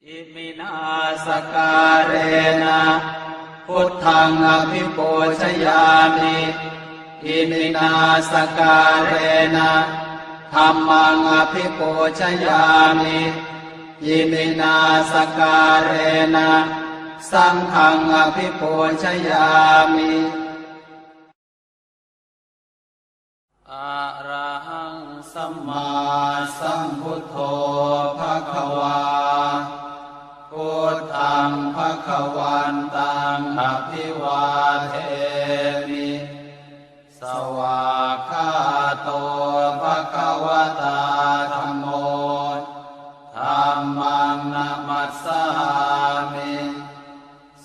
อิมินาสการเรนะพุทธังอภิปูชยามิอิมินาสการเรนะธัมมังอภิปูชยามิอิมินาสการเรนะสังฆังอภิปูชยามิอะระหังสัมมาสัมพุทโธภควาพุทธังภควันตังอภิวาเทมิสวากขาโตภควตาธัมโมธัมมังนะมัสสามิ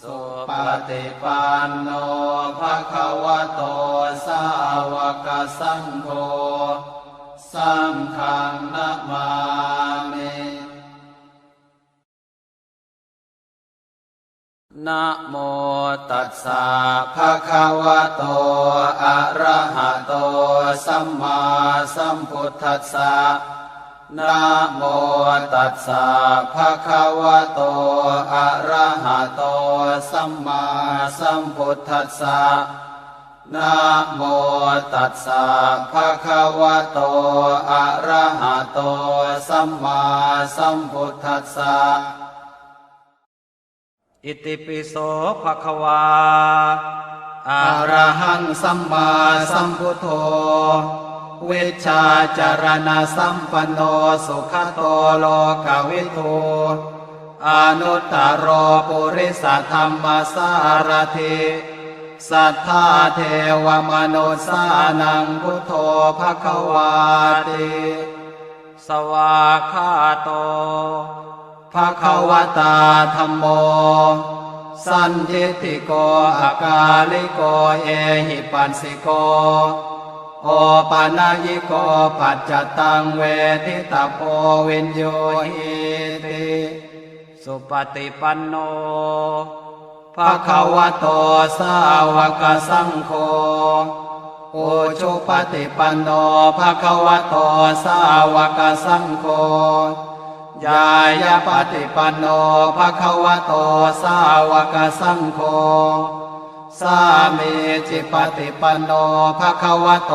สุปฏิปันโนภควโตสาวกสังโฆสังฆังนะมามินะโมตัสสะภะคะวะโตอะระหะโตสัมมาสัมพุทธัสสะนะโมตัสสะภะคะวะโตอะระหะโตสัมมาสัมพุทธัสสะนะโมตัสสะภะคะวะโตอะระหะโตสัมมาสัมพุทธัสสะอิติปิโสภะคะวาอะระหังสัมมาสัมพุทโธเวชชาจารณะสัมปันโนสุขโตโลกวิทูอนุตตโรปุริสธรรมสารถิสัทธาเทวมนุสสานังพุทโธภควาติสวากขาโตภควตาธัมโมสันทิฏฐิโกอากาลิโกเอหิปัสสิโกโอปานายิโกปัจจตังเวทิตาโพวินโยหิติสุปฏิปันโนภควโตสาวกสังโฆโอชุปฏิปันโนภควโตสาวกสังโฆยายาปฏิปันโนภควโตสาวกสังโฆสามีจิปฏิปันโนภควโต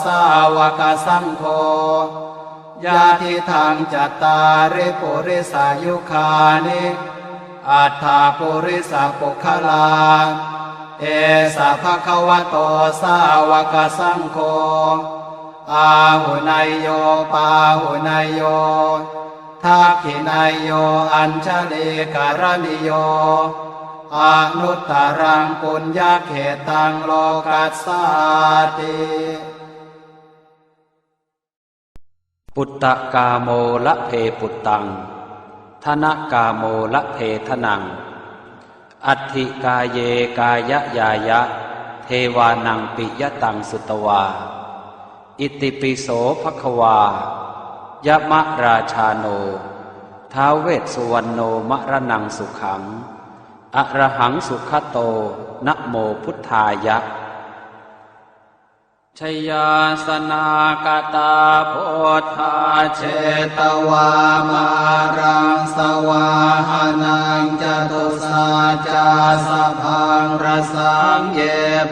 สาวกสังโฆญาติทางจัตตาริปุริสายุคานิอัฏฐาปุริสปุคลาเอสะภควโตสาวกสังโฆอาหุนายโยปาหุนายโยทักขินายโยอัญชลีการณิโยอนุตตรังปุญญาเขตังโลกัสสาติปุตตะกาโมละเพปุตตังธนกาโมละเพทนังอัตถิกาเยกายยายะเทวานังปิยตังสุตวาอิติปิโสภควายะมะราชาโนท้าวเวสสุวรรณโนมะระนังสุขังอะระหังสุขโตนะโมพุทธายะชยาสนากตาโพธาเชตวามารังสวาหานังจตุสาจาสพังรสังเย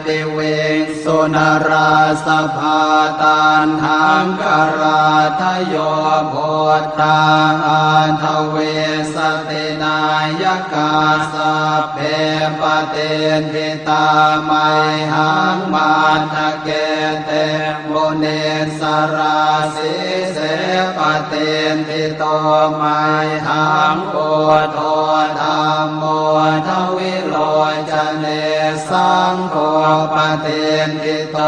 ปิเวงสุนราสภาตันหังกราทโยโพธาอันทเวสตินายกาสัพเพปเตนทิตาไมหังมาทะเกเตโมเนสราสิเสปเตนทิโตไมหังโกโทธัมโมทวิโลจเนสังโฆปเตนทิโต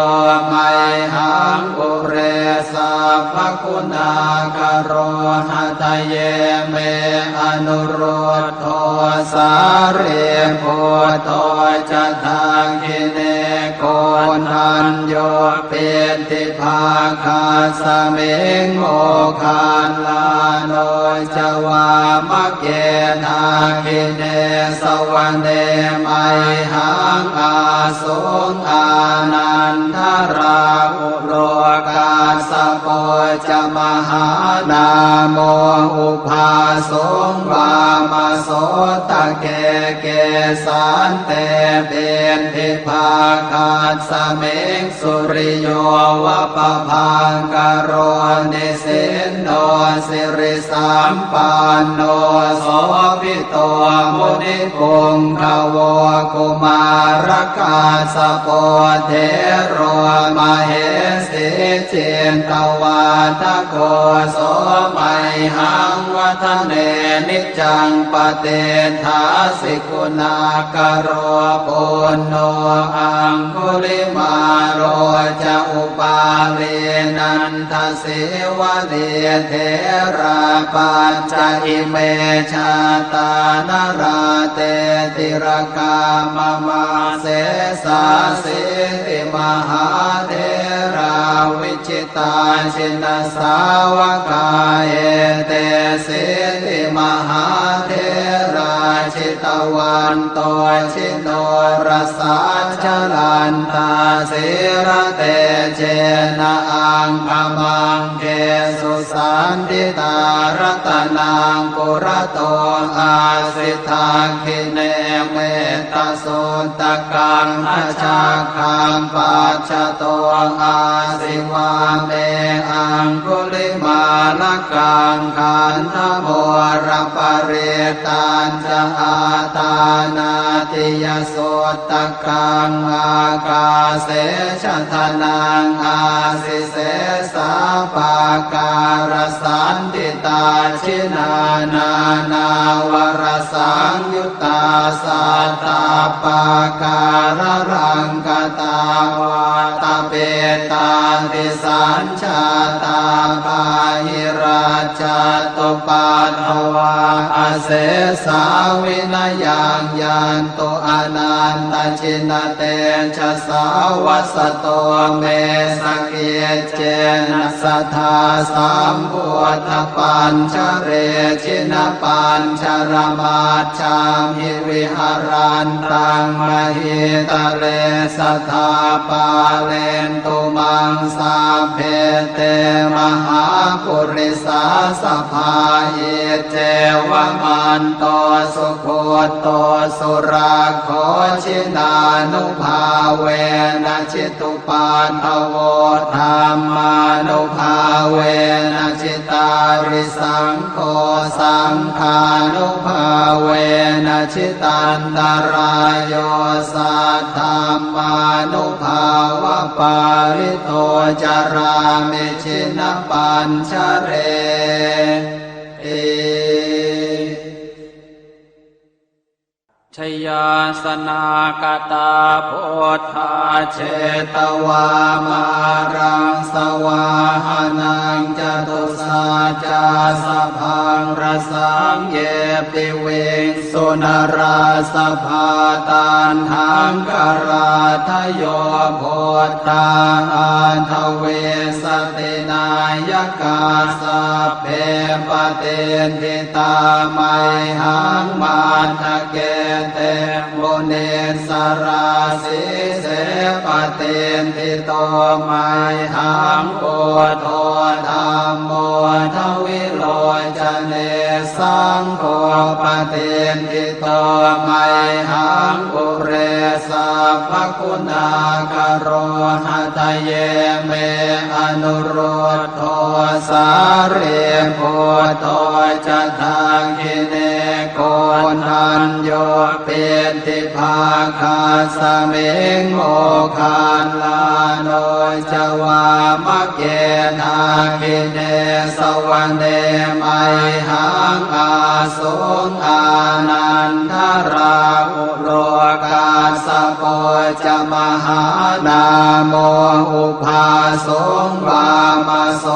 ไมหังอุเรสัพพคุณากโรหะทะเยเมอนุรุตโทสารีโพโตจะทางกิเนโก นทันโยเป็นทิภาคาสเมงโมคานลาโนจวามะเกนาคิเนสวรรเนไมหังอาสุงอานันทราอุโลกาสโปจมหานาโมอุภาสงวามโสตะเกเกสันเตเป็นทิภาคาสเมงสุริโยวะปะพังกโรนิสินโนสิริสัมปันโนโสภิโตมุนิปุงขโวกุมารกาสโปเทโรมเหสิเจนตวาทโกโสมัยหังวัฒเนนิจังปเตทาสิกุณากโรปุณโนอังคุลิมาโรจะอุปาเวนันทสิวะเดเทราปัญจอิเมชาตานราเตติรกามมาเสสาสิติมหาเทราวิจิตาชินสาวกาเอเตสิติมหาเทราชิตวันโตชิโนรสาชลันตาสิระเตเจนะอังคมังเกสุสันติตารัตนังปุระโตอาสิทาคิเนเมตโสตกังอาชาคังปัจจโตอาสิวาเมอังคุลิมาลกังขันธโมรปเรตันจะอาตานาติยโสตกังอากาเสชทนังอาสิเสสาปาการสันติตาชินานานาวรสังยุตตาสัตตาปาการรังกตาวาตาเปตาติสัญชาตาปาหิราชตุปัฏฐวาอาเสสาวินยังยันตุอนันตชินเตชะสาวัสโตเมสเกเจนะสัทธาสัมพุทธปัญชเรชินปัญชรมาชามิวิหารันตังมหิตะเลสัทธาปาเลนตุมังสาเพเตมหาปุริสาสภาเยเจวมันโตสุโคโตสุราโคชินานุภาเวนะชิตุปันทโวธรรมานุภาเวนะชิตาริสังโฆสังฆานุภาเวนะชิตันตรายโยสัทธามานุภาวะปาริโตจารามิชินปัญชเรเอชยาสนากตาโพธาเชตวามารังสวาหานังจตุสาจาสพังรสังเยปิเวงสุนราสภาตันหังกราทโยโพธาอันทเวสตินายกาสัพเพปเตนทิตาไมหังมาทะเกเตมุเนสราสิเสปเตนทิโตไมหังโอโทธรรมโมทวิโลจเนสังโฆปเตนทิโตไมหังปุเรสัพพคุณากโรหะทะเยเมอนุโรธโทสาเรโพโตจะทางคิเนโกนันโยเป็นทิภาคาสเมงโมคานลาโนจวามะเกนาคิเนสวรรเนไมหังอาสุงอานันทราอุโลกาสโปจ มหานามอุภาสงวามโส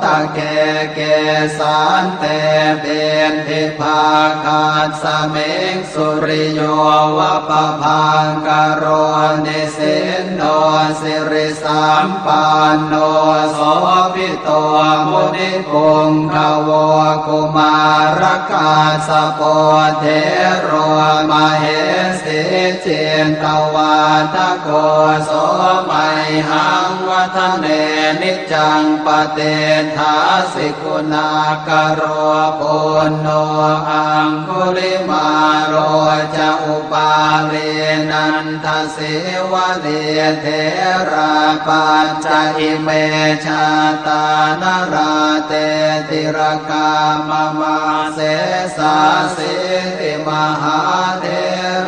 ตะเกเกสันเตเบนทิภาคาสเมงสุริโยวะปะพังกโรนิสินโนสิริสัมปันโนโสภิโตมุนิปุงขโวกุมารกาสโปเทโรมเหสิเจนตวาทโกโสมัยหังวัฒเนนิจังปเตถาสิกุณากโรปุณโนอังคุลิมาโรจะอุปาเลนันทสิวะเลเทราปัญจอิเมชาตานราเตติรกามมาเสสาสิติมหาเท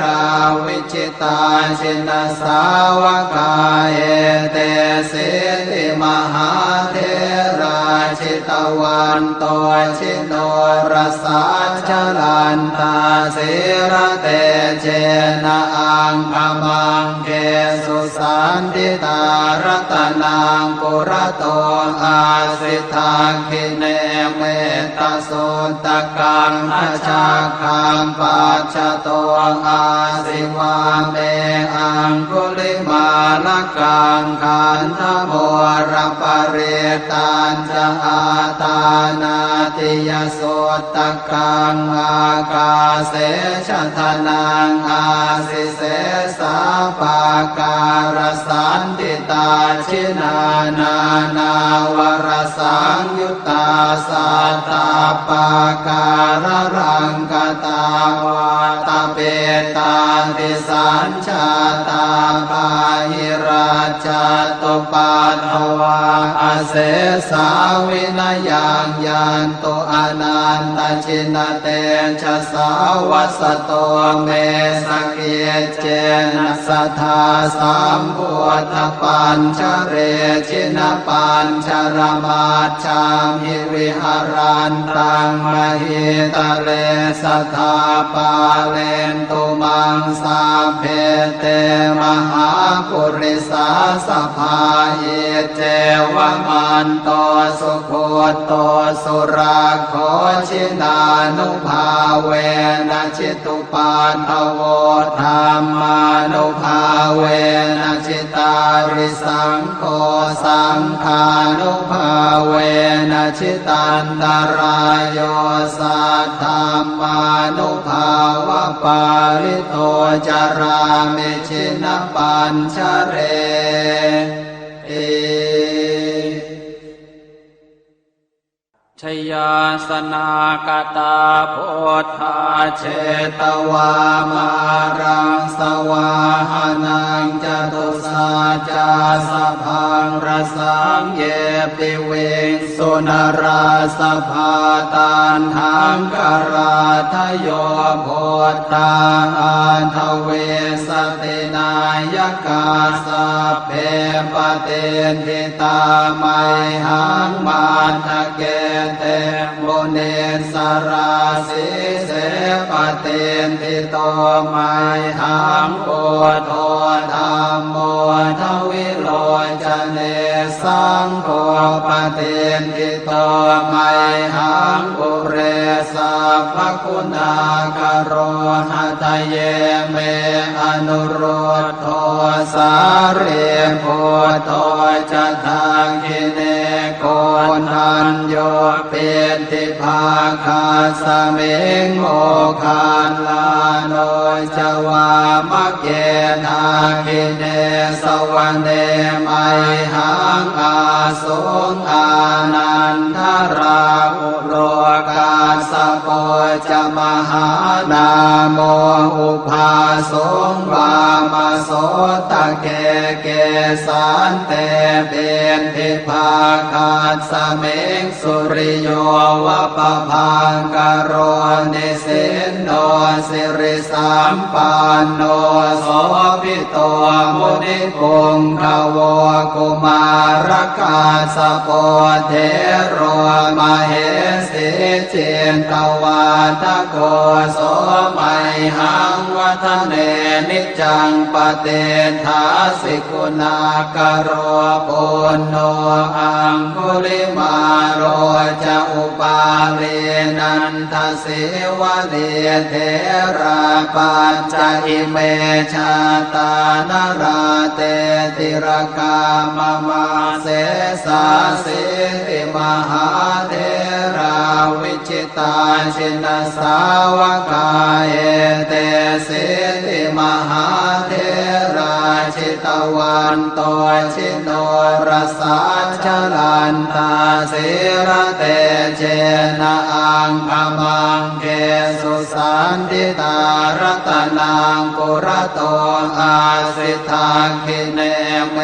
ราวิจิตาชินสาวกาเอเตสิติมหาเทราชิตวันโตชิโนรสาชลันตาสิระเตเจนะอังคมังเกสุสันติตารัตนังปุระโตอาสิทาคิเนเมตตาสุตกังอาชาคังปัจจโตอาสิวาเมอังคุลิมาลกังขันธโมรปเรตันจะอาตานาติยสุตกังอากาเสชทนังอาสิเสสาปาการสันติตาชินานานาวรสังยุตตาสัตตาปาการรังกตาวาตาเปตาติสัญชาตาภาหิราชตุปัฏฐวาอาเสสาวินยังยันโตอนันตชินเตชะสาวัสโตเมสเกเจนะสัทธาสัมพุทธปัญชเรชินปัญชรมาชามหิวิหารันตังมหิตะเลสัทธาปาเลนตุมังสาเพเตมหาปุริสาสภาเยเจวมันโตสุโคโตสุราโคชินานุภาเวนะชิตุปันทโวธรรมานุภาเวนะชิตาริสังโฆสังฆานุภาเวนะชิตันตรายโยสัทธัมมานุภาวะปาริโตจารามิชินปัญชเรชยาสนากตาโพธาเชตวามารังสวาหานังจตุสาจาสพังรสังเยปิเวสุนราสภาตันหังกราทโยโพธาอันทเวสตินายกาสเพปเตนทิตาไมหังมาทะเกเตโมเนสราสิเสปเตนทิโตไมหังโพโทธรรมโมทวิโลจเนสังโฆปเตนทิโตไมหังปุเรสัพพคุณากโรหะทะเยเมอนุโรธโทสาเรโพโทจะทาคิเนโกนันโยเปติภาคาสเมงโมคานลาโนจวามะเกทาคิเนสวรรเนมัยหังอาสุงอานันทราอุโลกาสโปจมหานามอุภาสงวามโสตะเกเกสันเตเบนทิภาคาสเมงสุริโยวะปะพังกโรนิสินโน สิริสัมปันโนโสภิโตมุนิปุงขโวกุมารกาสโปเทโรมเหสีเจนตวาทโกโสมัยหังวัฒเนนิจังปเตทาสิกุณากโรปุณโนอังคุลิมาโรจะอุปาเลนันทสิวะเลเทราปัญจอิเมชาตานราเตติรกามมาเสสาสิติมหาเทราวิจิตาชินสาวกาเอเตสิติมหาเทราชิตวันโตชิโนรสาชลันตาสิระเตเจนะอังคมังเกสุสันติตารัตนังปุระโตอาสิทาคิเนเม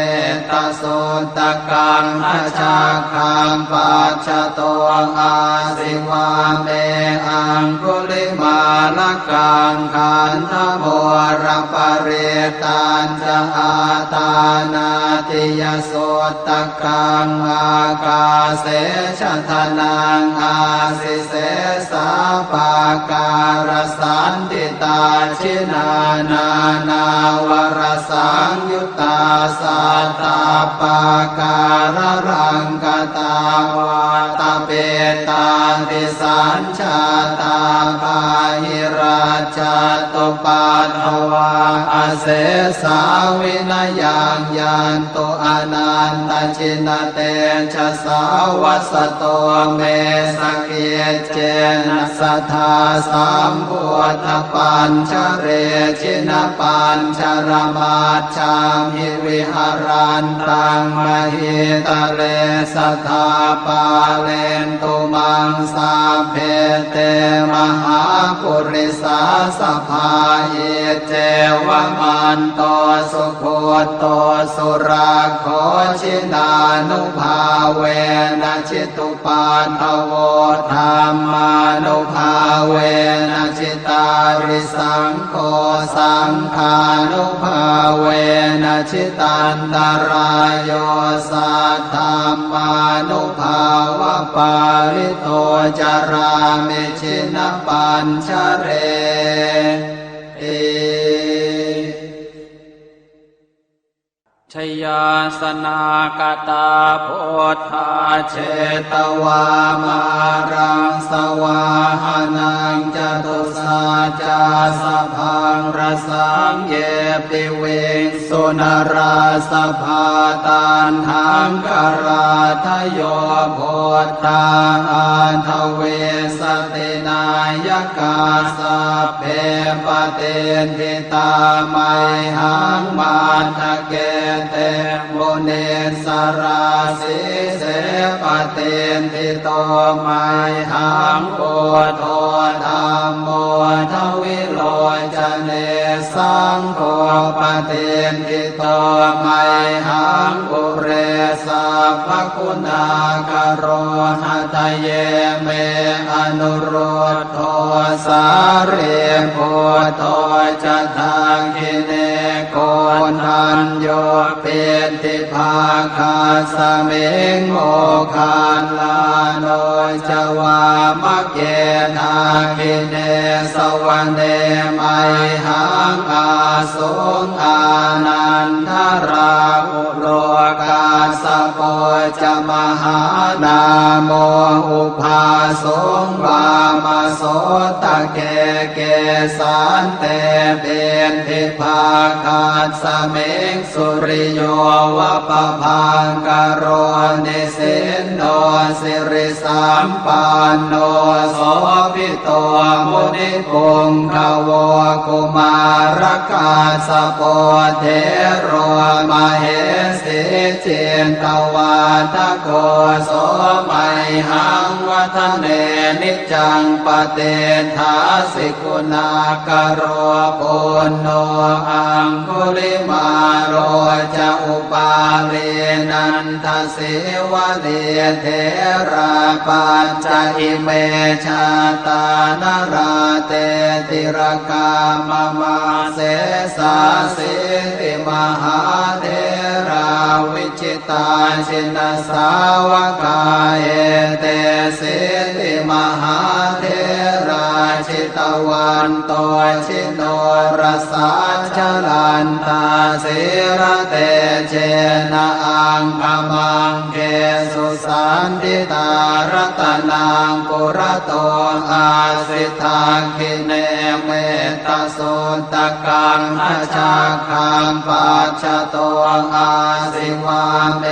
ตโสตกังอาชาคังปัจจโตอาสิวาเมอังคุลิมาลกังขันธโมรปริตันจะอาตานาติยโสตกังอากาเสชทนังอาสิเสสาปาการสันติตาชินานานาวรสังยุตตาสัตตาปาการรังกตาวาตาเปตาติสัญชาตาปาหิราชตุปัฏฐวาอเสสาวินยังยันตุอนันตชินเตชะสาวัสโตเมสเกเจนะสัทธาสัมพุทธปัญชเรชินปัญชรมาชามิวิหารันตังมหิตะเลสัทธาปาเลนตุมังสาเพเตมหาปุริสาสภาเยเจวมันโตสุโคโตสุราโคชินานุภาเวนะชิตุปัฏฐโวธรรมานุภาเวนะชิตาริสังโฆสังฆานุภาเวนะชิตันตรายโยสัทธามานุภาวะปาริโตจารามิชินปัญชเรชยาสนากตาโพธาเชตวามารังสวาหานังจตุสาจาสพังรสังเยปิเวงสุนราสภาตานหังกราทโยโพธาอันทเวสตินายกาสัพเพปเตนทิตาไมหังมาทะเกเตโมเนสราสิเสปเตนทิโตไมหังโอโทธัมโมทวิโลจเนสังโฆปเตนทิโตไมหังอุเรสัพพคุณากโรหะทะเยเมอนุโรธโทสาเรโพโทจะทาคิเนโกนันโยเปติภาคาสเมงโมคานลาโนจวามะเกนาคิเนสวรรเนมัยหังอาสุงอานันทราอุโลกาสโปจมหานาโมอุภาสุงวามโสตะเกเกสันเตเบนทิภาคาสเมงสุริโยวะปะพังกโรนิสินโนสิริสัมปันโนโสภิโตมุนิปุงขโวกุมารกาสโปเทโรมเหสีเจนตวาท โกโสมัยหังวัฒเนนิจจังปเตทาสิกุณากโรปุณโนอังคุลิมาโรจะอุปาเลนันทเสวะเลเทระปัญจอิเมชาตานราเตติรกามมาเสสาสิติมหาเทราวิจิตาชินสาวกาเอเตสิติมหาเทราชิตวันโตชิโนรสาชลันตาสิระเตเจนะอังคมังเกสุสันติตารัตนังปุระโตอาสิทาคิเนเมตโสตกังอชาคังปัจจโตอาสิวาเม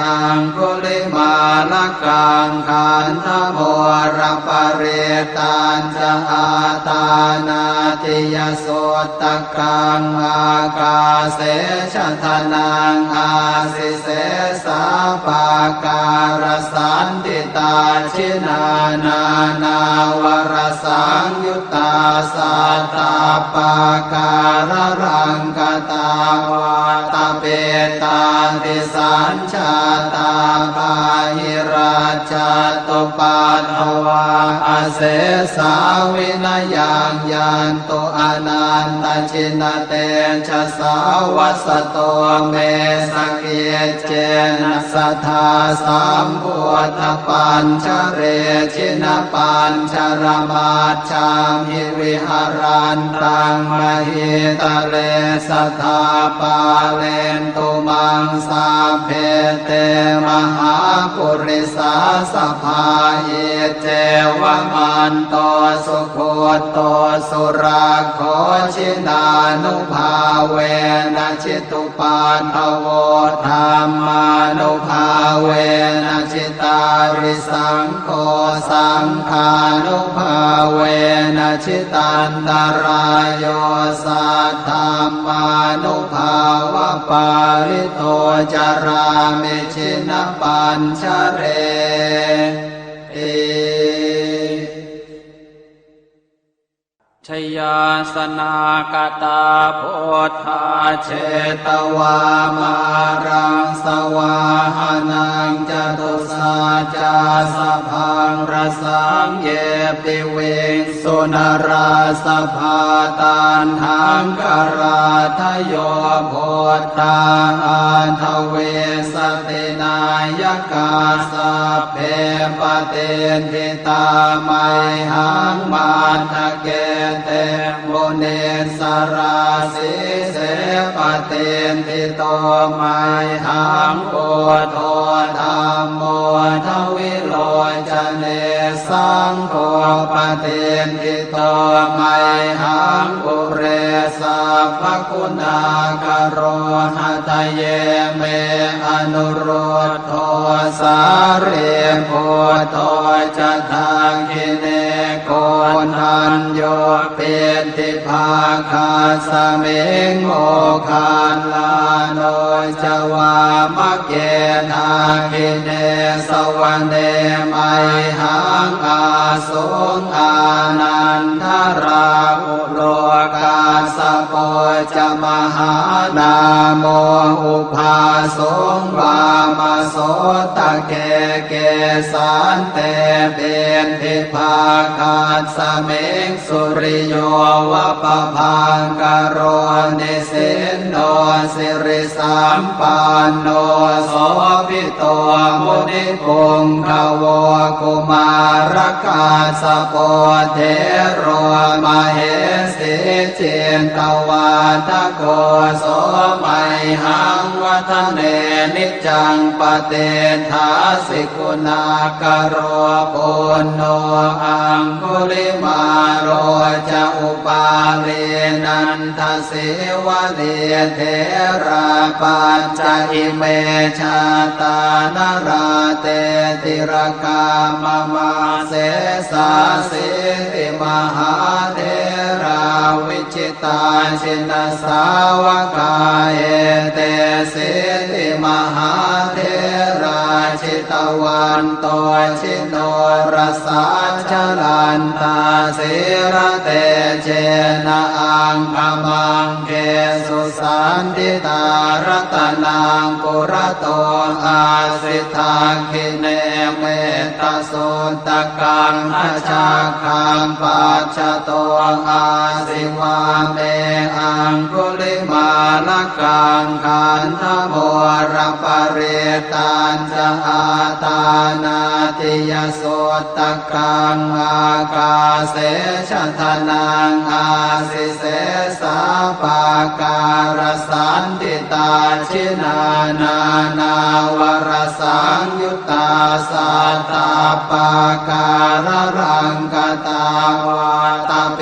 อังคุลิมาลกังขันธโมรปเรตัญจะอาตานาติยโสตกังอากาเสชะทนังอาสิเสสาปาการสันติตาชินานานาวรสังยุตตาสัตตาปาการรังกตาวาตเปตาติสัญชาตาปาหิราชตุปัฏฐวาอาเสสาวินยังยันตุอนันตชินเตชะสาวัสโตเมสเกเจนะสัทธาสัมพุทธปัญชเรชินปัญชรมาชามิวิหารันตังมหิตะเลสัทธาปาเลนตุมังสาเพเตมหาปุริสาสภาเยเจวมันโตสุโคโตสุราโคชินานุภาเวนะชิตุปาทโวธรรมานุภาเวนะชิตาริสังโฆสังฆานุภาเวนะชิตันตรายโยสัทธรรมานุภาวะปาริโตจารามิชินปัญชเรเอชยาสนากตาโพธาเชตวามารังสวาหานังจตุสาจาสพังรสังเยปิเวสุนราสภาตันหังกราทโยโพธาอันทเวสตินายกาสัพเพปเตนทิตาไมหังมาทะเกเตโมเนสราสิเสปเตนทิโตไมหังโพโธธัมโมทวิโลจเนสังโฆปเตนทิโตไมหังปุเรสัพพคุณากโรหะทะเยเมอนุโรธโทสาเรโพโธจะทังคิเนโกนันโยเปติภาคาสเมงโมคานลาโนจวามะเกนาคิเนสวรรเนมัยหังอาสุงอานันทราอุโลกาสโปจะมหานาโมอุภาสงวามโสตะเกเกสันเตเบนทิภาคาสเมงสุริโยวะปะพังกโรนิสินโนสิริสัมปันโนโสภิโตมุนิปุงขโวกุมารกาสโปเทโรมเหสิเจนตวาทโกโสมัยหังวัฒเนนิจจังปเตทาสิกุณากโรปุณโนอังคุลิมาโรจะอุปาเลนันทเสวะเลเทระปัญจอิเมชาตานราเตติรกามมาเสสาสิติมหาเทราวิจิตาชินสาวกาเอเตสิติมหาเทรา ชิตวันโตชิโนรสาชลันตาสิระเตเจนะอังคมังเกสุสันติตารตนังปุระโตอาสิทาคิเนเมตสุตกังอาชาคังปัจจโตอาสิวาเมอังคุลิมาลกังขันธโมรปริตันจะอาตานาติยสุตกังอากาเสชทนังอาสิเสสาปาการสันติตาชินานานาวรสังยุตตาสัตตาปาการรังกตาวาตาเป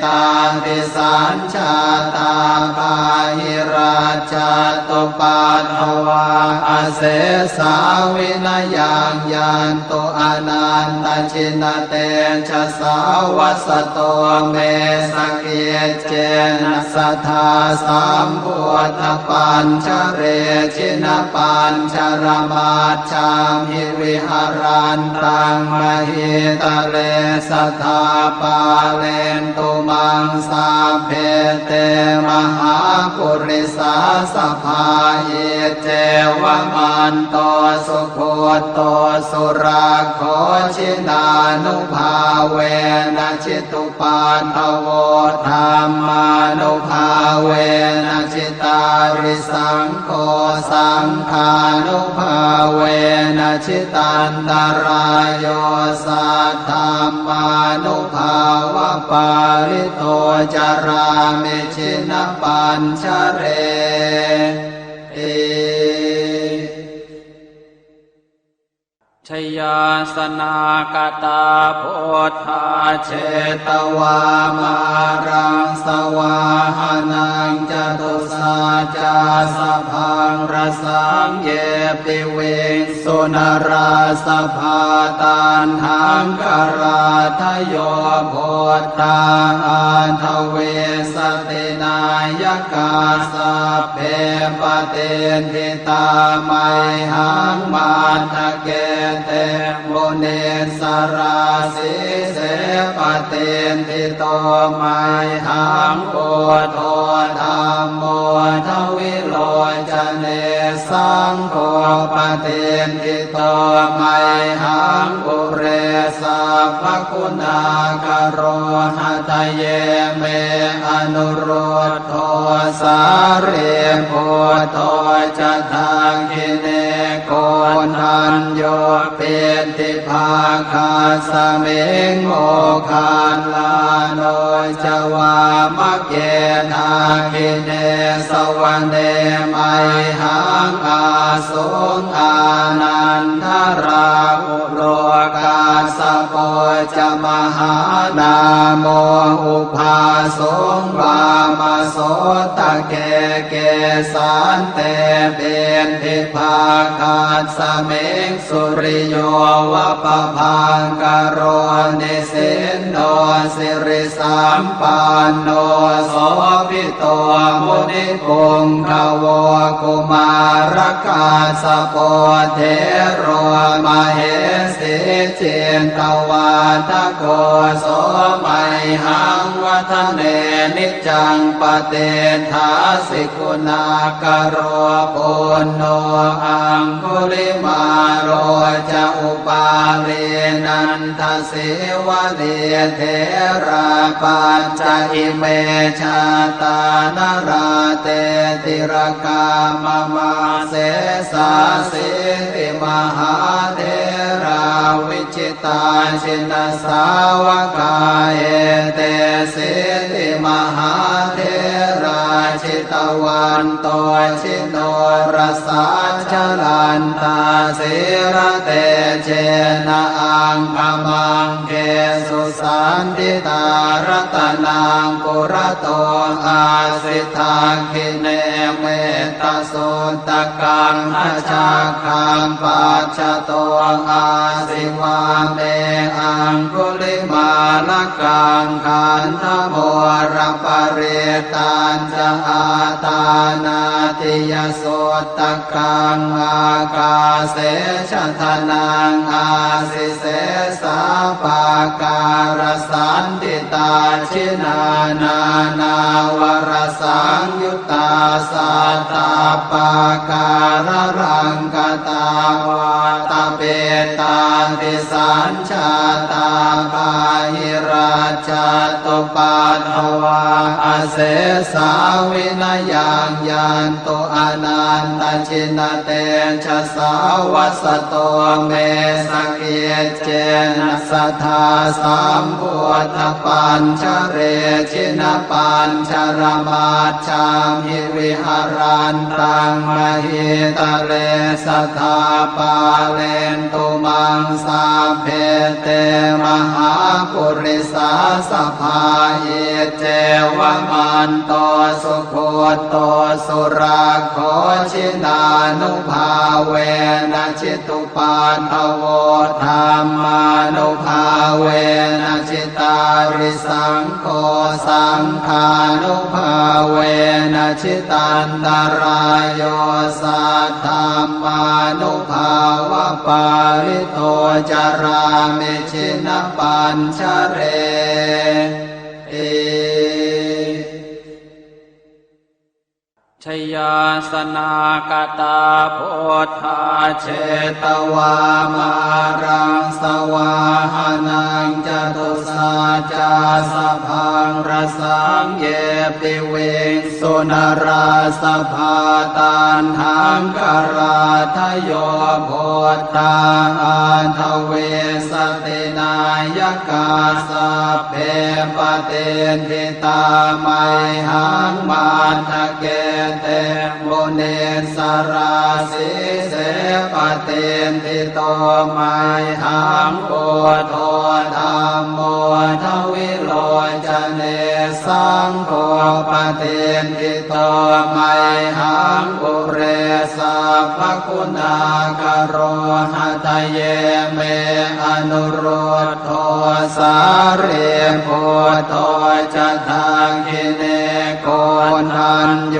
ตาติสัญชาตาปาหิราชตุปัฏฐวาอาเสสาวินยังยันตุอนันตชินเตชะสาวัสโตเมสเกเจนะสัทธาสัมพุทธปัญชเรชินปัญชรมาชามหิวิหารันตังมหิตะเลสัทธาปาเลนตุมังสาเพเตมหาปุริสาสภาเยเจวมันโตสุโคโตสุราโคชินานุภาเวนะชิตุปันทโวธรรมานุภาเวนะชิตาริสังโฆสังฆานุภาเวนะชิตันตรายโยสัทธามานุภาวะปาริโตจารามิชินปัญชเรชยาสนากตาโพธาเชตวามารังสวาหานังจตุสาจาสพังรสังเยปิเวสุนราสภาตันหังกราทโยโพธาอันทเวสตินายกาสัพเพปเตนทิตาไมหังมาทะเกเตโมเนสราสิเสปเตนทิโตไมหังโพโธธรรมโมทวิโลจเนสังโฆปเตนทิโตไมหังปุเรสัพพคุณากโรหะทะเยเมอนุโรธโทสาเรโพโธจะทังคิเนโกนันโยเปติภาคาสเมงโมคานลาโนจวามะเกนาคิเนสวรรเนไมหังอาสุงอานันทราอุโลกาสโปจะมหานาโมอุภาสงวามโสตะเกเกสันเตเบนทิภาคาสเมงสุริโยวะปะพังกโรนิสินโนสิริสัมปันโนโสภิโตมุนิปุงขโวกุมารกาสโปเทโรมเหสิเจนตวาทโกโสไมหังวัฒเนนิจังปเตทาสิกุณากโรปุณโนอังคุลิมาโรจะอุปาเรนันทสิวะเดเทราปัญจอิเมชาตานราเตติรกามมาเสสาสิติมหาเทราวิจิตาชินสาวกาเอเตสิติมหาเทราชิตวันโตชิโนรสาชลันตาสิระเตเจนะอังคมังเกสุสันติตารตนังปุระโตอาสิทาคิเนเมตสุตกังอาชาคังปัจจโตอาสิวาเมอังคุลิมาลกังขันธโมรปริตันจะอ อาตานาติยโสตกังอากาเสชะทนังอาสิเสสาปาการสันติตาชินานานาวรสังยุตตาสัตตาปาการรังกตาวาตาเปตาติสัญชาตาปาหิราชตุปัฏฐวาอาเสสาวินายังยันตุอนันตชินเตชะสาวัสโตเมสเกเจนะสัทธาสัมพุทธปัญชเรชินปัญชรมาชามหิวิหารันตังมหิตะเลสัทธาปาเลนตุมังสาเพเตมหาปุริสาสภาเยเจวมันโตสุโคโตสุราโคชินานุภาเวนะชิตุปัฏฐโวธรรมานุภาเวนะชิตาริสังโฆสังฆานุภาเวนะชิตันตรายโยสัทธามานุภาวะปาริโตจารามิชินปัญชเรชยาสนากตาโพธาเชตวามารังสวาหานังจตุสาจาสพังรสังเยปิเวงสุนราสภาตันหังกราทโยโพธาอันทเวสตินายกาสัพเพปเตนทิตาไมหังมาทะเกเตมุเนสราสิเสปเตนทิโตไมหังโอโทธัมโมทวิโลจเนสังโฆปเตนทิโตไมหังปุเรสัพพคุณากโรหะทะเยเมอนุโรธโทสาเรโพโทจะทังคิเนโกนันโย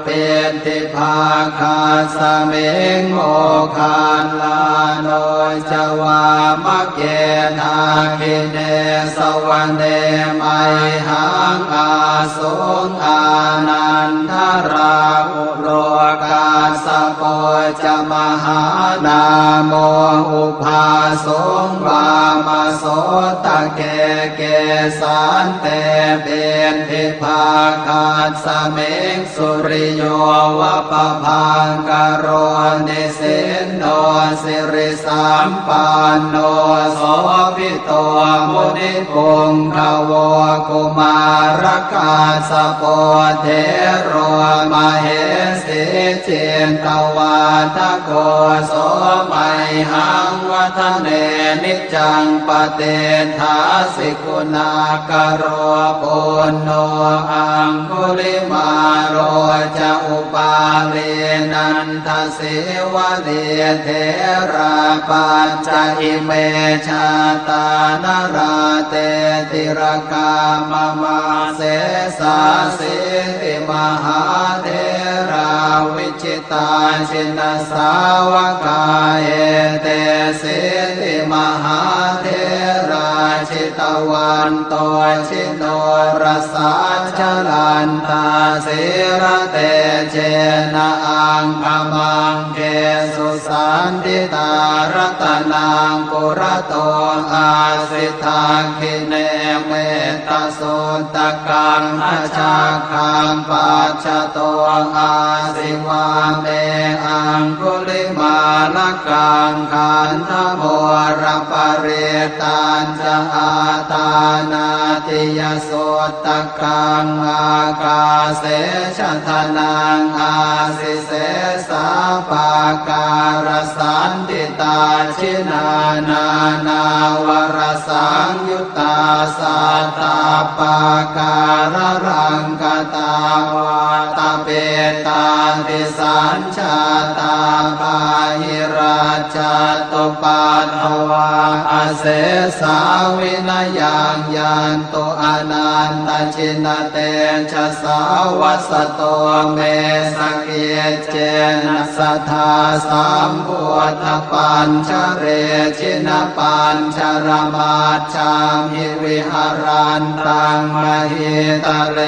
เป็นทิภาคาสเมงโมคานลาโนจวามะเกนาคิเนสวรรเนไมหังอาสุงอานันทราอุโลกาสโปจะมหานาโมอุภาสงวามโสตะเกเกสันเตเป็นทิภาคาสเมงสุริโยวะปะพังกโรนิสินโนสิริสัมปันโนโสภิโตมุนิปุงขโวกุมารกาสโปเทโรมเหสิเจนตวาทโกโสไมหังวัฒเนนิจังปเตถาสิกุณากโรปุณโนอังคุลิมาโรจะอุปาเลนันทสิวะเดเทราปัญจอิเมชาตานราเตติรกามมาเสสาสิติมหาเทราวิจิตาชินสาวกาเอเตสิติมหาเทราชิตวันโตชิโนรสาชลันตาสิระเตเจนะอังคมังเกสุสันติตารัตนังปุระโตอาสิทาคิเนเมตตาสุตกังอาชาคังปัจจโตอาสิวาเมอังคุลิมาลกังขันธโมรปเรตันจะอาตานาติยโสตกังอากาเสชะทนังอาสิเสสาปาการสันติตาชินานานาวรสังยุตตาสัตตาปาการรังกตาวาตาเปตาติสัญชาตาปาหิราชตุปัฏฐวาอาเสสาวิ วินายังยันโตอนันตชินเตชะสาวัสโตเมสเกเจนะสัทธาสัมพุทธปัญชเรชินปัญชรมาจามิวิหารันตังมหิตะเล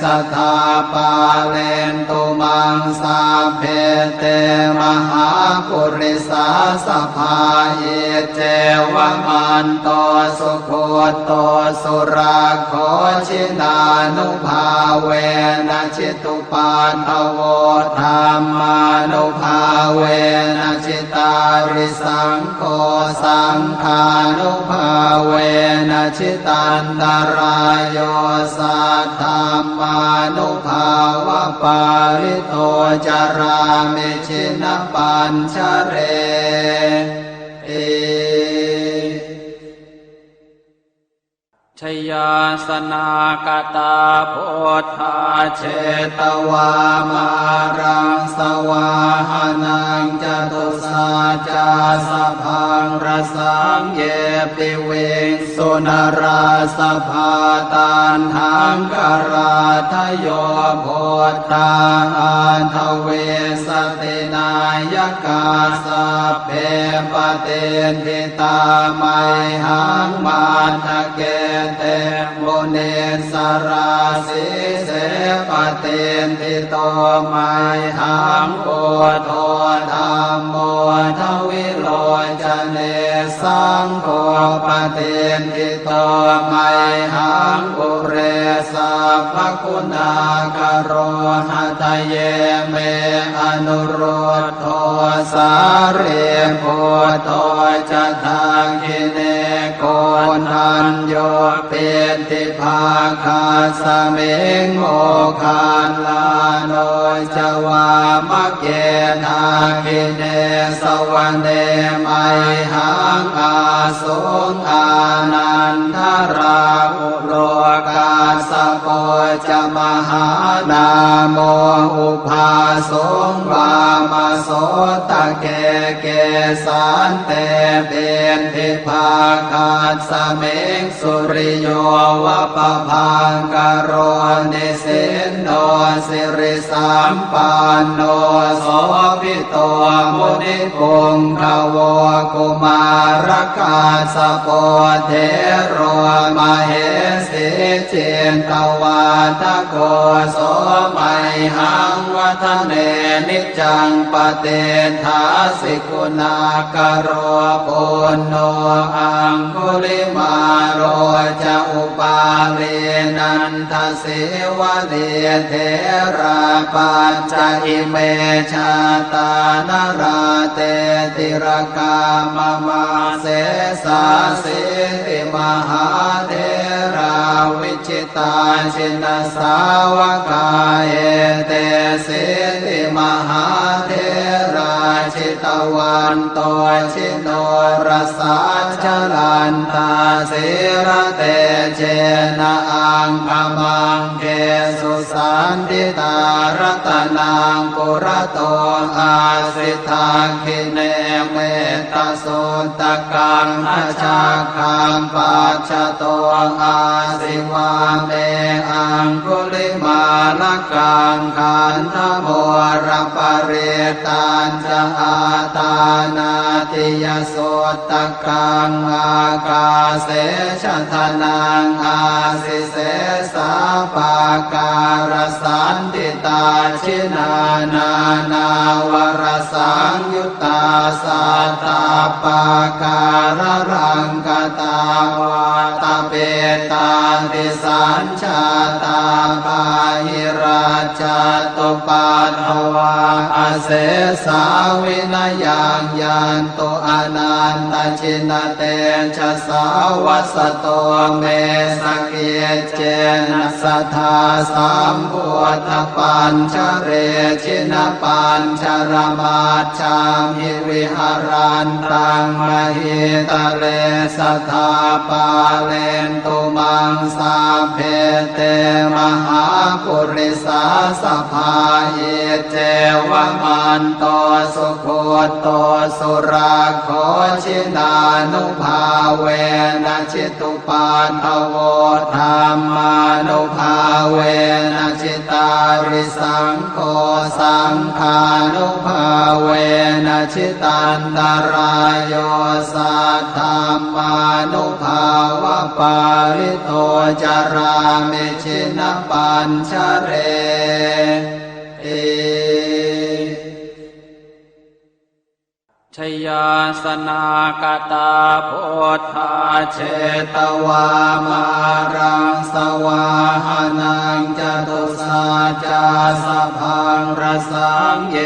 สัทธาปาเลนตุมังสาเพเตมหาปุริสาสภาเยเจวมันโตสุโคโตสุราโคชินานุภาเวนะชิตุปาทโวธรรมานุภาเวนะชิตาริสังโฆสังฆานุภาเวนะชิตันตรายโยสัทธัมมานุภาวะปาริโตจารามิชินปัญชเรชยาสนากตาโพธาเชตวามารังสวาหานังจตุสาจาสพังรสังเยปิเวสุนราสภาตันหังกราทโยโพธาอันทเวสตินายกาสเพปเตนทิตาไมหังมาทะเกเตโมเนสราสิเสปเตนทิโตไมหังโพโทธัมโมทวิโลจเนสังโฆปเตนทิโตไมหังปุเรสัพพคุณากโรหะทะเยเมอนุโรธโทสาเรโพโตจะทังคิเนโกนันโยเปติภาคาสเมงโมคานลาโนจวามะเกทาคิเนสวรรเนไมหังอาสุงอานันทราอุโลกาสโปจะมหานาโมอุภาสงวามาโสตะเกเกสันเตเป็นทิภาคาสเมงสุริโยวะปะพังกโรนิสินโนสิริสัมปันโนโสภิโตมุนิปุงขโวกุมารกาสโปเทโรมเหสิเจนตวาทโกโสมัยหังวัฒเนนิจังปเตทาสิกุณากโรปุณโนอังคุลิมาโรจะอุปาเรนันทสิวะเดเทราปัญจอิเมชาตานราเตติรกามมาเสสาสิติมหาเทราวิจิตาชินสาวกาเอเตสิติมหาเทราชิตวันโตชิโนรสาชลันตาสิระเตเจนะอังคมังเกสุสันติตารัตนังปุระโตอาสิทาคิเนเมตสุตกังอาชาคังปัจจโตอาสิวาเมอังคุลิมาลกังขันธโมรปเรตันจะอาตานาติยโสตกังอากาเสชทนังอาสิเสสาปาการสันติตาชินานานาวรสังยุตตาสัตตาปาการรังกตาวาตาเปตาติสัญชาตาปาหิราชตุปัฏฐวาอเสสาวินายังยันโตอนันตชินเตชะสาวัสโตเมสเกเจนะสัทธาสัมพุทธปัญชเรชินปัญชรมาจามิวิหารันตังมหิตะเลสัทธาปาเลนตุมังสาเพเตมหา ปุริสาสภาเยเจวมันโตสุโคโตสุราโคชินานุภาเวนะจิตุปาทโวธรรมานุภาเวนะจิตาริสังโฆสังฆานุภาเวนะจิตันตรายโยสัทธามานุภาวะปาริโตจารามิชินปัญชเรชยาสนากตาโพธาเชตวามารังสวาหานังจตุสาจาสพังรสังเย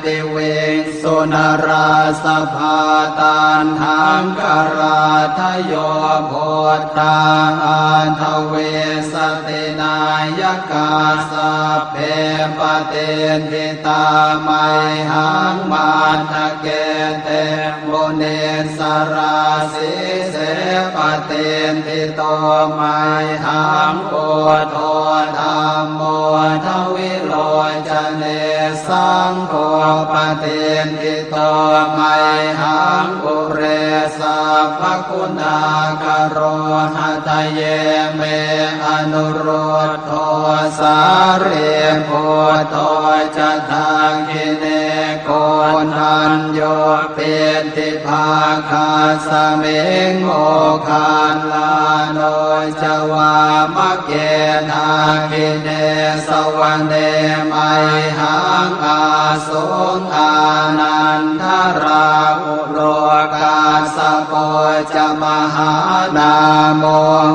ปิเวงสุนราสภาตานหังกราทโยโพธาอันทเวสตินายกาสัพเพปเตทิตาไมหังมาทะเกเตโมเนสราสิเสปเตทิโตไมหังโอโทธรรมโมทวิโลจเนสังโฆปเตทิโตไมหังอุเรสัพพคุณากโรหะทะเยเมอนุโรธโทสาเรโพโตจะทาคิเนโกนัญโยเปติภาคาสเมงโมคานลาโนจวามะเกนาคิเนสวรรเนมัยหังอาสุงอานันทราอุโลกาสโปจะมหานาโม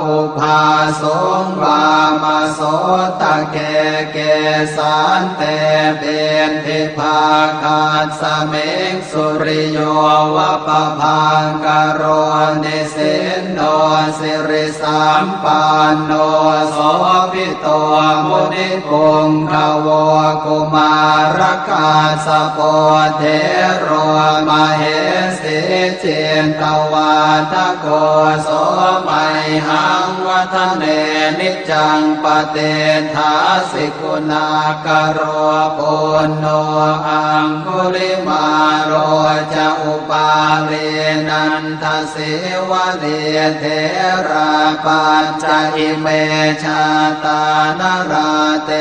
อุภาสุงวามโสตะเกเกสันเตเบนทิภาคาสเมงสุริโยวะปะพังกโรนิสินโนสิริสัมปันโนโสภิโตมุนิปุงขโวกุมารกาสโปเทโรมเหสิเจนตวาทโกโสมัยหังวัฒเนนิจังปเตถาสิกุณากโรปุณโนอังคุลิมาโรจะอุปาเรนันทสิวะเดเทราปัญจอิเมชาตานราเต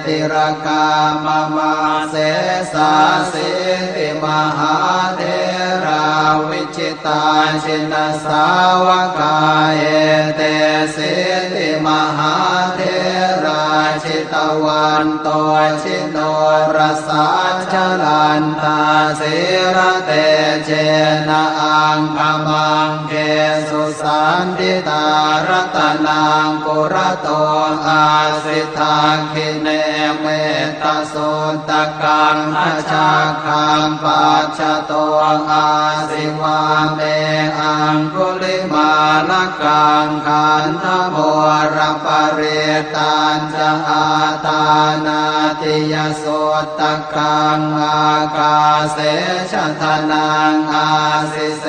ติรกามมาเสสาสิติมหาเทราวิจิตาชินสาวกาเอเตสิติมหาเทราชิตวันโตชิโนรสาชลันตาสิระเตเจนะอังคมังเกสุสันติตารัตนังปุระโตอาสิทาคิเนเมตโสตกังอชาคังปัจจโตอาสิวาเมอังคุลิมาลกังขันธโมรปเรตันจะอาตานาติยโสตกังอากาเสชะทนังอาสิเส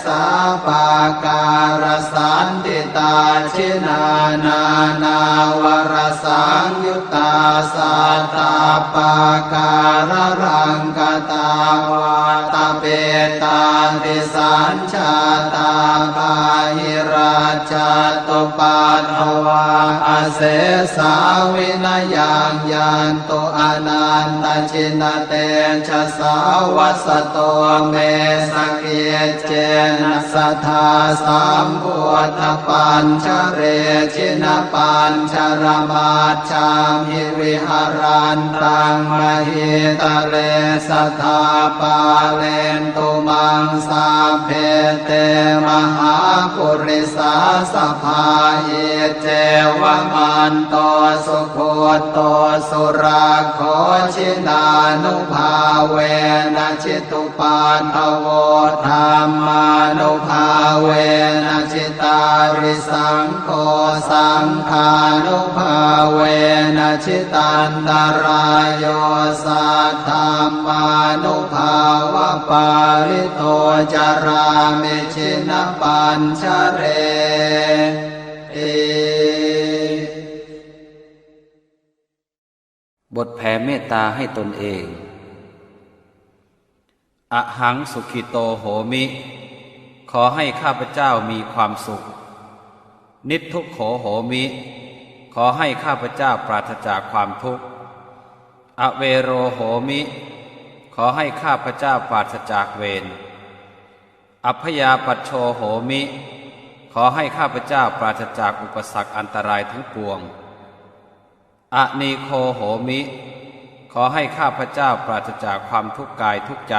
สาปาการสันติตาชินานานาวรสังยุตตาสัตตาปาการรังกตาวาตเปตาติสัญชาตาภาหิราชตุปาทวาอเสสาวินยังยันตุอนันตชินเตชะสาวัสโตเมสเกเจนะสัทธาสัมพุทธปัญชเรชินปัญชรมาชามหิวิหารันตังมหิตะเลสัทธาปาเลนตุมังสาเพเตมหาปุริสาสภาเยเจวมันโตสุโคโตสุราโคชินานุภาเวนะจิตุปาทโวธรรมานุภาเวนะจิตาริสังโฆสังฆานุภาเวนะจิตันตรายโยสัทธามานุภาวะปาริโตจารามิชินปัญชเร บทแผ่เมตตาให้ตนเองอหังสุขิโตโหมิขอให้ข้าพเจ้ามีความสุขนิททุกโขโหมิขอให้ข้าพเจ้าปราศจากความทุกข์อเวโรโหมิขอให้ข้าพเจ้าปราศจากเวรอัพยาปัชโชโหมิขอให้ข้าพเจ้าปราศจากอุปสรรคอันตรายทั้งปวงอนีโคโหมิขอให้ข้าพเจ้าปราศจากความทุกข์กายทุกใจ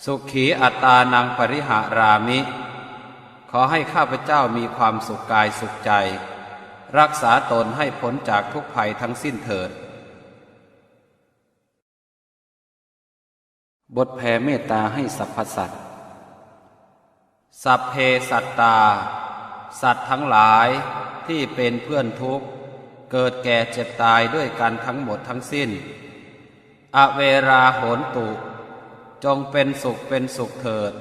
สุขีอัตตานังปริหารามิขอให้ข้าพเจ้ามีความสุขกายสุขใจรักษาตนให้พ้นจากทุกภัยทั้งสิ้นเถิดบทแผ่เมตตาให้สรรพสัตว์สัพเพสัตตาสัตว์ทั้งหลายที่เป็นเพื่อนทุกข์เกิดแก่เจ็บตายด้วยกันทั้งหมดทั้งสิ้นอเวราโหนตุจงเป็นสุขเป็นสุขเถิด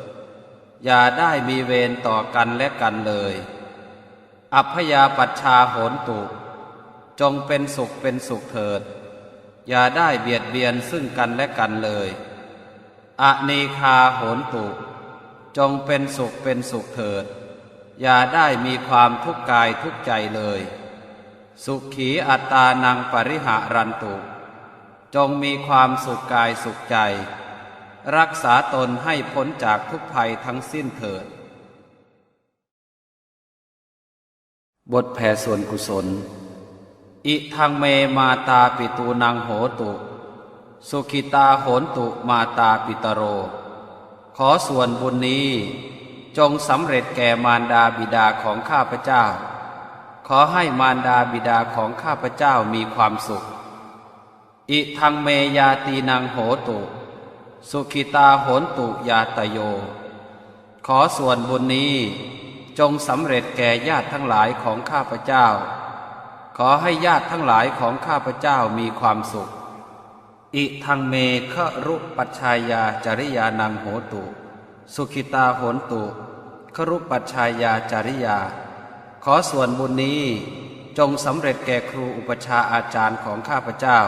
อย่าได้มีเวรต่อกันและกันเลยอัพยาปัชชาโหนตุจงเป็นสุขเป็นสุขเถิดอย่าได้เบียดเบียนซึ่งกันและกันเลยอนีคาโหนตุจงเป็นสุขเป็นสุขเถิดอย่าได้มีความทุกข์กายทุกข์ใจเลยสุขีอัตตานังปริหารันตุจงมีความสุขกายสุขใจรักษาตนให้พ้นจากทุกภัยทั้งสิ้นเถิดบทแผ่ส่วนกุศลอิทังเมมาตาปิตูนังโหตุสุขิตาโหนตุมาตาปิตโรขอส่วนบุญนี้จงสำเร็จแก่มารดาบิดาของข้าพเจ้าขอให้มารดาบิดาของข้าพเจ้ามีความสุขอิทังเมยาตีนังโหตุสุขิตาโหนตุยาตโยขอส่วนบุญนี้จงสำเร็จแก่ญาติทั้งหลายของข้าพเจ้าขอให้ญาติทั้งหลายของข้าพเจ้ามีความสุขอิทังเมฆรุปัชชายาจริยานังโหตุสุขิตาโหนตุฆรุปัชชายาจริยาขอส่วนบุญนี้จงสำเร็จแก่ครูอุปชาอาจารย์ของข้าพเจ้า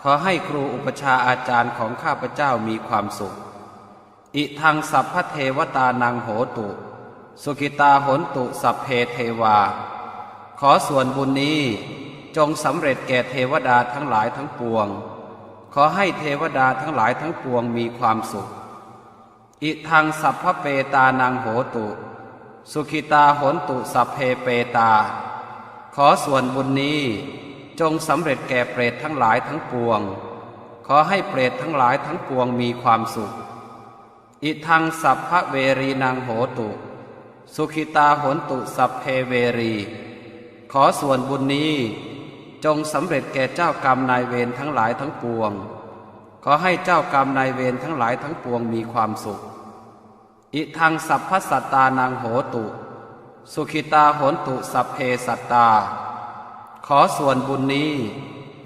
ขอให้ครูอุปชาอาจารย์ของข้าพเจ้ามีความสุขอิทังสัพพเทวตานังโหตุสุขิตาโหนตุสัพเพเทวาขอส่วนบุญนี้จงสำเร็จแก่เทวดาทั้งหลายทั้งปวงขอให้เทวดาทั้งหลายทั้งปวงมีความสุขอิทังสัพพเปตานังโหตุสุขิตาโหนตุสัพเพเปตาขอส่วนบุญนี้จงสำเร็จแก่เปรตทั้งหลายทั้งปวงขอให้เปรตทั้งหลายทั้งปวงมีความสุขอิทังสัพพเวรีนังโหตุสุขิตาโหนตุสัพเพเวรีขอส่วนบุญนี้จงสำเร็จแก่เจ้ากรรมนายเวรทั้งหลายทั้งปวงขอให้เจ้ากรรมนายเวรทั้งหลายทั้งปวงมีความสุขอิทังสัพพสัตตานังโหตุสุขิตาโหนตุสัพเพสัตตาขอส่วนบุญนี้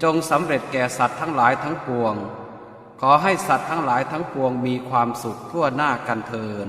จงสำเร็จแก่สัตว์ทั้งหลายทั้งปวงขอให้สัตว์ทั้งหลายทั้งปวงมีความสุขทั่วหน้ากันเทอญ